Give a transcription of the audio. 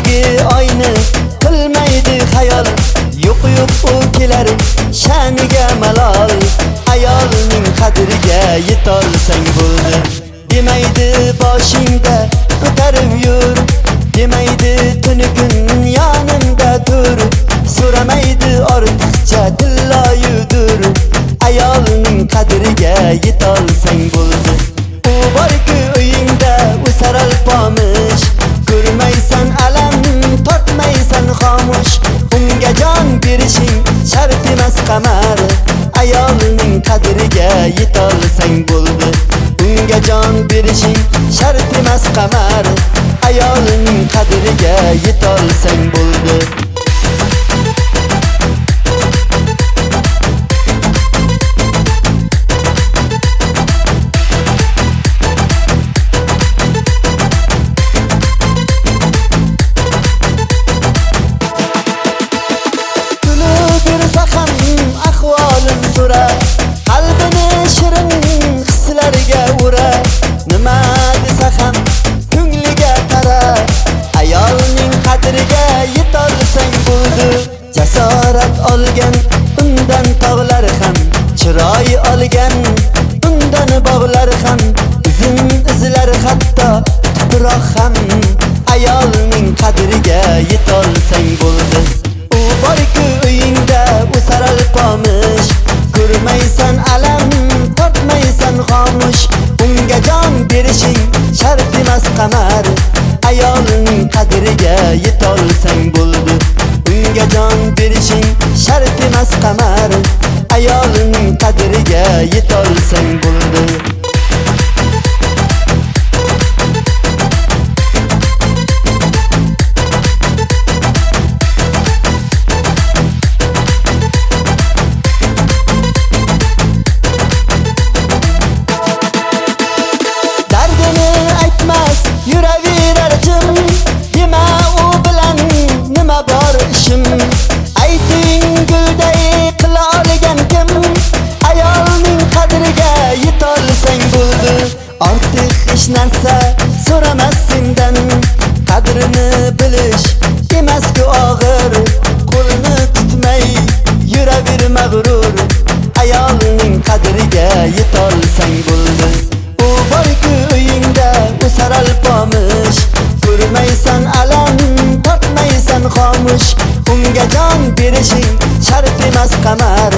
yuragi oyni qilmaydi xayol. Yo'q u kelar sha'niga malol. Ayolning qadriga yetolsang bo'ldi. Demaydi boshingda ko'tarib yur, demaydi tuni kun yonimda tur. So'ramaydi ortiqcha tilloyudur. Ayolning qadriga yetolsang bo'ldi. U borku uyingda o'sar alpomish, ko'rmaysan alam, tortmaysan xomush. Unga jon berishing shart emas qamar. Ayolning qadriga yetolsang bo'ldi. Unga jon berishing shart emas qamar. Ayolning qadriga yetolsang bo'ldi. Ahvolim so'ra, qalbini shirin hislarga ura. Nima desa ham ko'ngliga qara. Ayolning qadriga yetolsang bo'ldi. Jasorat olgan undan tog'lar ham, chiroy olgan undan bog'lar ham, izlar hatto tuproq ham. Ayolning qadriga yetolsang bo'ldi. U borku uyingda o'sar alpomish, ko'rmaysan alam, tortmaysan xomush. Unga jon berishing shart emas qamar. Ayolning qadriga yetolsang bo'ldi. Unga jon berishing shart emas qamar. Ayolning qadriga yetolsang bo'ldi. Yuraverar jim, dema u bilan nima bor ishim. Ayting gulday qila olgan kim? Ayolning qadriga yetolsang bo'ldi. Ortiq hech narsa so'ramas sendan. Qadrini bilish emas-ku og'ir, qo'lini tutmay yuraver mag'rur. Ayolning qadriga yetolsang bo'ldi. U borku uyingda o'sar alpomish, ko'rmaysan alam, tortmaysan xomush. Unga jon berishing shart emas qamar.